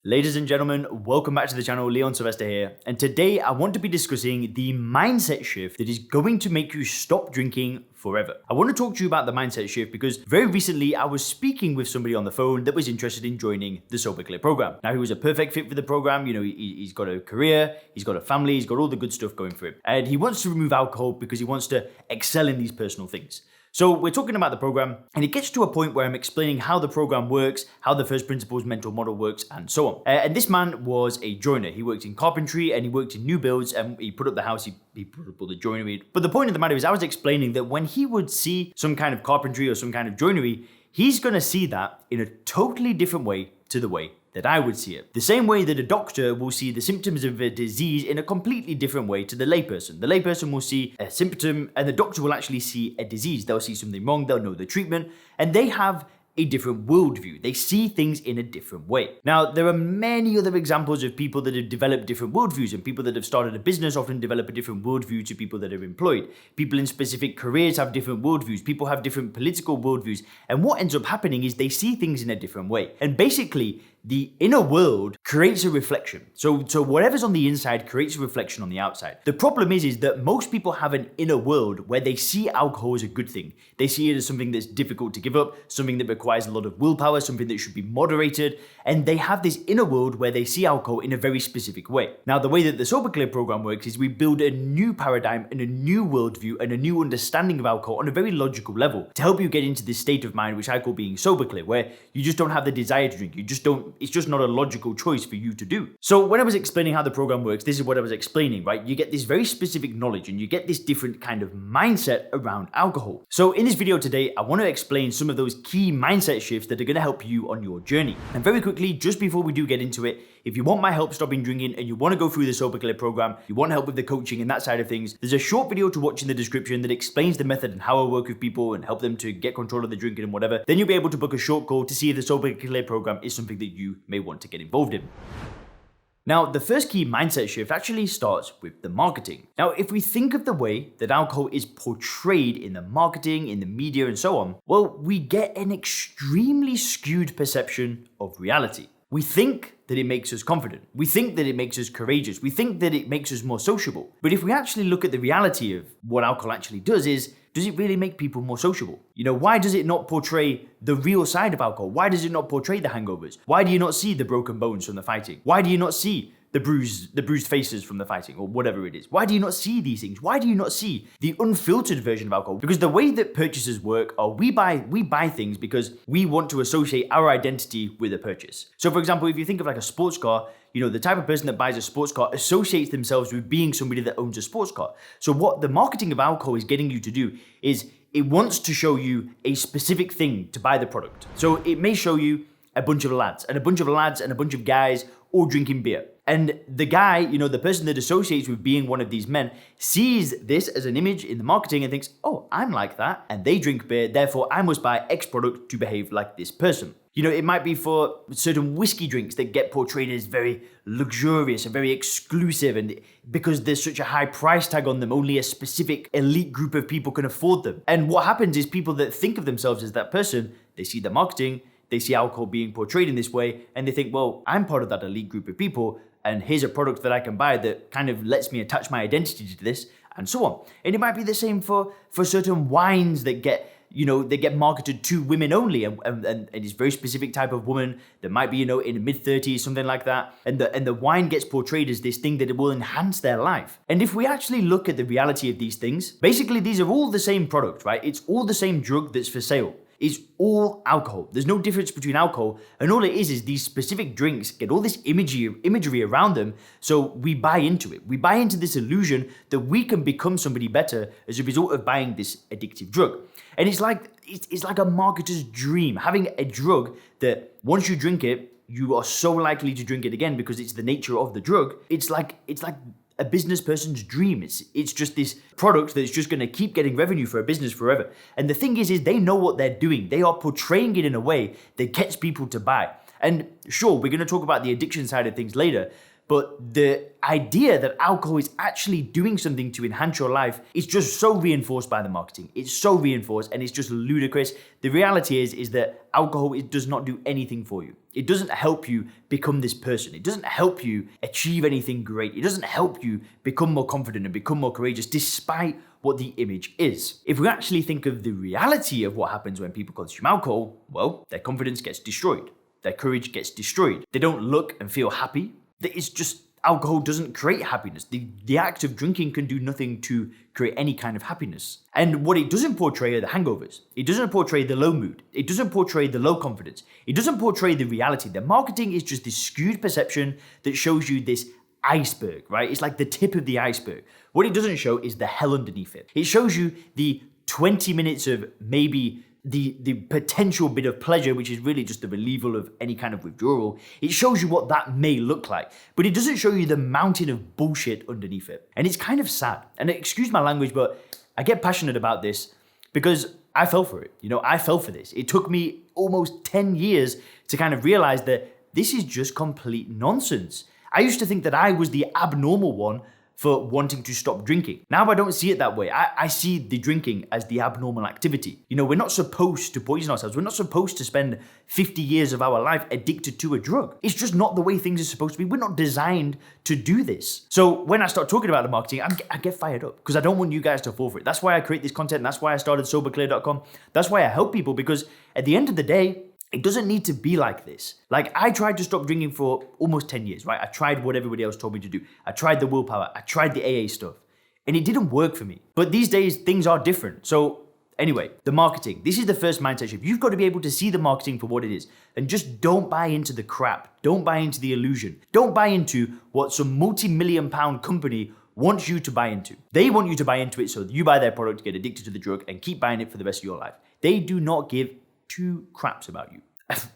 Ladies and gentlemen, welcome back to the channel. Leon Sylvester here, and today I want to be discussing the mindset shift that is going to make you stop drinking forever. I want to talk to you about the mindset shift because very recently I was speaking with somebody on the phone that was interested in joining the Sober Clear program. Now, he was a perfect fit for the program. You know, he's got a career, he's got a family, he's got all the good stuff going for him, and he wants to remove alcohol because he wants to excel in these personal things. So we're talking about the program, and it gets to a point where I'm explaining how the program works, how the first principles mental model works, and so on. And this man was a joiner. He worked in carpentry and he worked in new builds, and he put up the house, he put up all the joinery. But the point of the matter is, I was explaining that when he would see some kind of carpentry or some kind of joinery, he's going to see that in a totally different way to the way that I would see it. The same way that a doctor will see the symptoms of a disease in a completely different way to the layperson. The layperson will see a symptom and the doctor will actually see a disease. They'll see something wrong, they'll know the treatment, and they have a different worldview. They see things in a different way. Now, there are many other examples of people that have developed different worldviews, and people that have started a business often develop a different worldview to people that are employed. People in specific careers have different worldviews. People have different political worldviews. And what ends up happening is they see things in a different way. And basically, the inner world creates a reflection. So whatever's on the inside creates a reflection on the outside. The problem is that most people have an inner world where they see alcohol as a good thing. They see it as something that's difficult to give up, something that requires a lot of willpower, something that should be moderated, and they have this inner world where they see alcohol in a very specific way. Now, the way that the Sober Clear program works is we build a new paradigm and a new worldview and a new understanding of alcohol on a very logical level to help you get into this state of mind, which I call being sober clear, where you just don't have the desire to drink. It's just not a logical choice for you to do. So when I was explaining how the program works, this is what I was explaining, right? You get this very specific knowledge and you get this different kind of mindset around alcohol. So in this video today, I want to explain some of those key mindset shifts that are going to help you on your journey. And very quickly, just before we do get into it, if you want my help stopping drinking and you want to go through the Sober Clear program, you want help with the coaching and that side of things, there's a short video to watch in the description that explains the method and how I work with people and help them to get control of the drinking and whatever. Then you'll be able to book a short call to see if the Sober Clear program is something that you may want to get involved in. Now, the first key mindset shift actually starts with the marketing. Now, if we think of the way that alcohol is portrayed in the marketing, in the media, and so on, well, we get an extremely skewed perception of reality. We think that it makes us confident. We think that it makes us courageous. We think that it makes us more sociable. But if we actually look at the reality of what alcohol actually does it really make people more sociable? You know, why does it not portray the real side of alcohol? Why does it not portray the hangovers? Why do you not see the broken bones from the fighting? Why do you not see the bruised faces from the fighting, or whatever it is? Why do you not see these things? Why do you not see the unfiltered version of alcohol? Because the way that purchases work are we buy things because we want to associate our identity with a purchase. So for example, if you think of like a sports car, you know, the type of person that buys a sports car associates themselves with being somebody that owns a sports car. So what the marketing of alcohol is getting you to do is it wants to show you a specific thing to buy the product. So it may show you a bunch of lads and a bunch of guys all drinking beer. And the guy, you know, the person that associates with being one of these men sees this as an image in the marketing and thinks, oh, I'm like that. And they drink beer, therefore I must buy X product to behave like this person. You know, it might be for certain whiskey drinks that get portrayed as very luxurious and very exclusive, and because there's such a high price tag on them, only a specific elite group of people can afford them. And what happens is people that think of themselves as that person, they see the marketing, they see alcohol being portrayed in this way, and they think, well, I'm part of that elite group of people, and here's a product that I can buy that kind of lets me attach my identity to this, and so on. And it might be the same for certain wines that get, you know, they get marketed to women only, and it's a very specific type of woman that might be, you know, in the mid-30s, something like that, and the wine gets portrayed as this thing that it will enhance their life. And if we actually look at the reality of these things, basically these are all the same product, right? It's all the same drug that's for sale. It's all alcohol. There's no difference between alcohol, and all it is these specific drinks get all this imagery around them, so we buy into it. We buy into this illusion that we can become somebody better as a result of buying this addictive drug. And it's like a marketer's dream, having a drug that once you drink it, you are so likely to drink it again because it's the nature of the drug. It's like a business person's dream. It's just this product that's just going to keep getting revenue for a business forever. And the thing is they know what they're doing. They are portraying it in a way that gets people to buy. And sure, we're going to talk about the addiction side of things later, But the idea that alcohol is actually doing something to enhance your life is just so reinforced by the marketing. It's so reinforced and it's just ludicrous. The reality is that alcohol, it does not do anything for you. It doesn't help you become this person. It doesn't help you achieve anything great. It doesn't help you become more confident and become more courageous despite what the image is. If we actually think of the reality of what happens when people consume alcohol, well, their confidence gets destroyed. Their courage gets destroyed. They don't look and feel happy. It's just, alcohol doesn't create happiness. The act of drinking can do nothing to create any kind of happiness. And what it doesn't portray are the hangovers. It doesn't portray the low mood. It doesn't portray the low confidence. It doesn't portray the reality. The marketing is just this skewed perception that shows you this iceberg, right? It's like the tip of the iceberg. What it doesn't show is the hell underneath it. It shows you the 20 minutes of maybe the potential bit of pleasure, which is really just the relief of any kind of withdrawal. It shows you what that may look like, but it doesn't show you the mountain of bullshit underneath it. And it's kind of sad. And excuse my language, but I get passionate about this because I fell for it. I fell for this. It took me almost 10 years to kind of realize that this is just complete nonsense. I used to think that I was the abnormal one for wanting to stop drinking. Now I don't see it that way. I see the drinking as the abnormal activity. We're not supposed to poison ourselves. We're not supposed to spend 50 years of our life addicted to a drug. It's just not the way things are supposed to be. We're not designed to do this. So when I start talking about the marketing, I get fired up because I don't want you guys to fall for it. That's why I create this content. That's why I started soberclear.com. That's why I help people, because at the end of the day, it doesn't need to be like this. Like, I tried to stop drinking for almost 10 years, right? I tried what everybody else told me to do. I tried the willpower. I tried the AA stuff. And it didn't work for me. But these days, things are different. So anyway, the marketing. This is the first mindset shift. You've got to be able to see the marketing for what it is. And just don't buy into the crap. Don't buy into the illusion. Don't buy into what some multi-million-pound company wants you to buy into. They want you to buy into it so you buy their product, get addicted to the drug, and keep buying it for the rest of your life. They do not give two craps about you.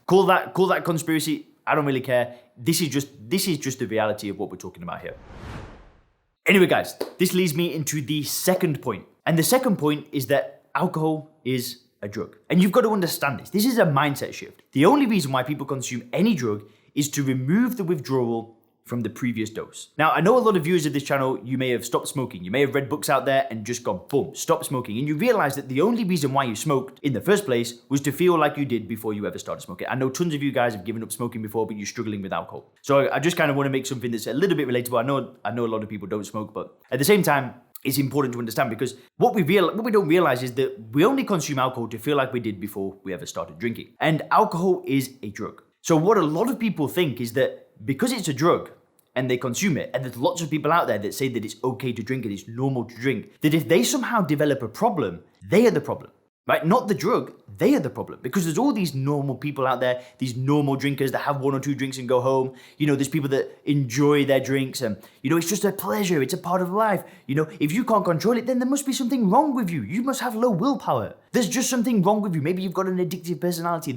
Call that conspiracy. I don't really care. This is just the reality of what we're talking about here. Anyway, guys, this leads me into the second point. And the second point is that alcohol is a drug. And you've got to understand this. This is a mindset shift. The only reason why people consume any drug is to remove the withdrawal from the previous dose. Now, I know a lot of viewers of this channel, you may have stopped smoking. You may have read books out there and just gone, boom, stop smoking. And you realize that the only reason why you smoked in the first place was to feel like you did before you ever started smoking. I know tons of you guys have given up smoking before, but you're struggling with alcohol. So I just kind of want to make something that's a little bit relatable. I know a lot of people don't smoke, but at the same time, it's important to understand, because what we don't realize is that we only consume alcohol to feel like we did before we ever started drinking. And alcohol is a drug. So what a lot of people think is that because it's a drug, and they consume it, and there's lots of people out there that say that it's okay to drink and it's normal to drink, that if they somehow develop a problem, they are the problem, right? Not the drug, they are the problem. Because there's all these normal people out there, these normal drinkers that have 1 or 2 drinks and go home. There's people that enjoy their drinks and, it's just a pleasure, it's a part of life. If you can't control it, then there must be something wrong with you. You must have low willpower. There's just something wrong with you. Maybe you've got an addictive personality.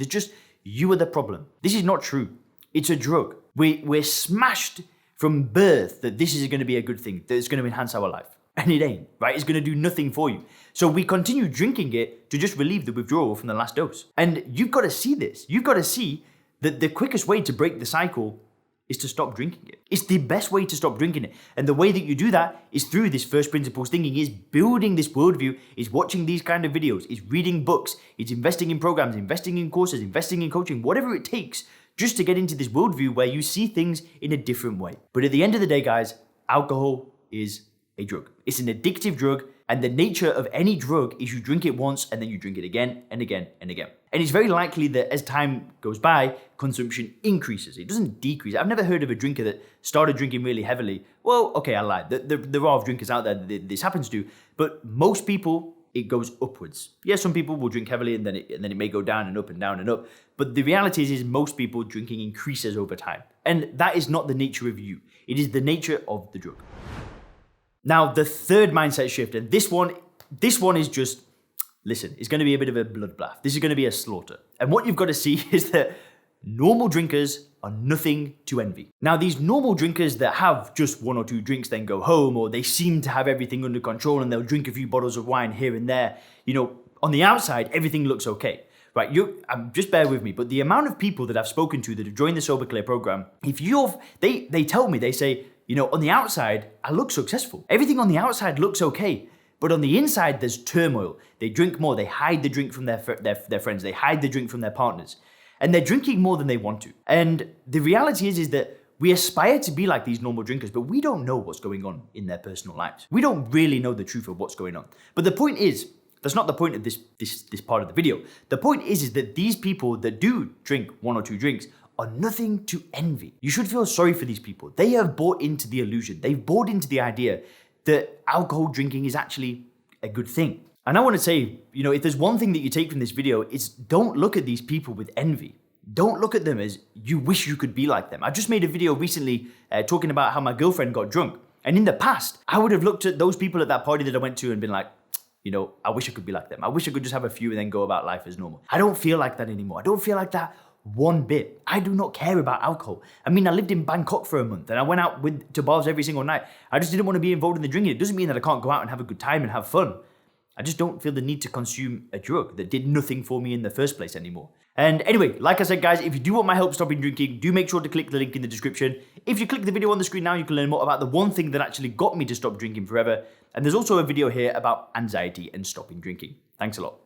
You are the problem. This is not true. It's a drug. We're smashed from birth that this is going to be a good thing, that it's going to enhance our life. And it ain't, right? It's going to do nothing for you. So we continue drinking it to just relieve the withdrawal from the last dose. And you've got to see this. You've got to see that the quickest way to break the cycle is to stop drinking it. It's the best way to stop drinking it. And the way that you do that is through this first principles thinking, is building this worldview, is watching these kind of videos, is reading books, is investing in programs, investing in courses, investing in coaching, whatever it takes, just to get into this worldview where you see things in a different way. But at the end of the day, guys, alcohol is a drug. It's an addictive drug, and the nature of any drug is you drink it once and then you drink it again and again and again. And it's very likely that as time goes by, consumption increases. It doesn't decrease. I've never heard of a drinker that started drinking really heavily. Well, okay, I lied. There are drinkers out there that this happens to, but most people, it goes upwards. Yeah, some people will drink heavily and then it may go down and up and down and up. But the reality is most people drinking increases over time. And that is not the nature of you. It is the nature of the drug. Now, the third mindset shift, and this one is just, listen, it's going to be a bit of a bloodbath. This is going to be a slaughter. And what you've got to see is that normal drinkers are nothing to envy. Now, these normal drinkers that have just 1 or 2 drinks, then go home, or they seem to have everything under control and they'll drink a few bottles of wine here and there, on the outside, everything looks okay. right? Just bear with me, but the amount of people that I've spoken to that have joined the Sober Clear program, they tell me, they say, on the outside, I look successful. Everything on the outside looks okay. But on the inside, there's turmoil. They drink more. They hide the drink from their friends. They hide the drink from their partners. And they're drinking more than they want to. And the reality is that we aspire to be like these normal drinkers, but we don't know what's going on in their personal lives. We don't really know the truth of what's going on. But the point is, that's not the point of this part of the video. The point is that these people that do drink 1 or 2 drinks are nothing to envy. You should feel sorry for these people. They have bought into the illusion. They've bought into the idea that alcohol drinking is actually a good thing. And I want to say, if there's one thing that you take from this video, it's don't look at these people with envy. Don't look at them as you wish you could be like them. I just made a video recently talking about how my girlfriend got drunk. And in the past, I would have looked at those people at that party that I went to and been like, I wish I could be like them. I wish I could just have a few and then go about life as normal. I don't feel like that anymore. I don't feel like that one bit. I do not care about alcohol. I mean, I lived in Bangkok for a month and I went out to bars every single night. I just didn't want to be involved in the drinking. It doesn't mean that I can't go out and have a good time and have fun. I just don't feel the need to consume a drug that did nothing for me in the first place anymore. And anyway, like I said, guys, if you do want my help stopping drinking, do make sure to click the link in the description. If you click the video on the screen now, you can learn more about the one thing that actually got me to stop drinking forever. And there's also a video here about anxiety and stopping drinking. Thanks a lot.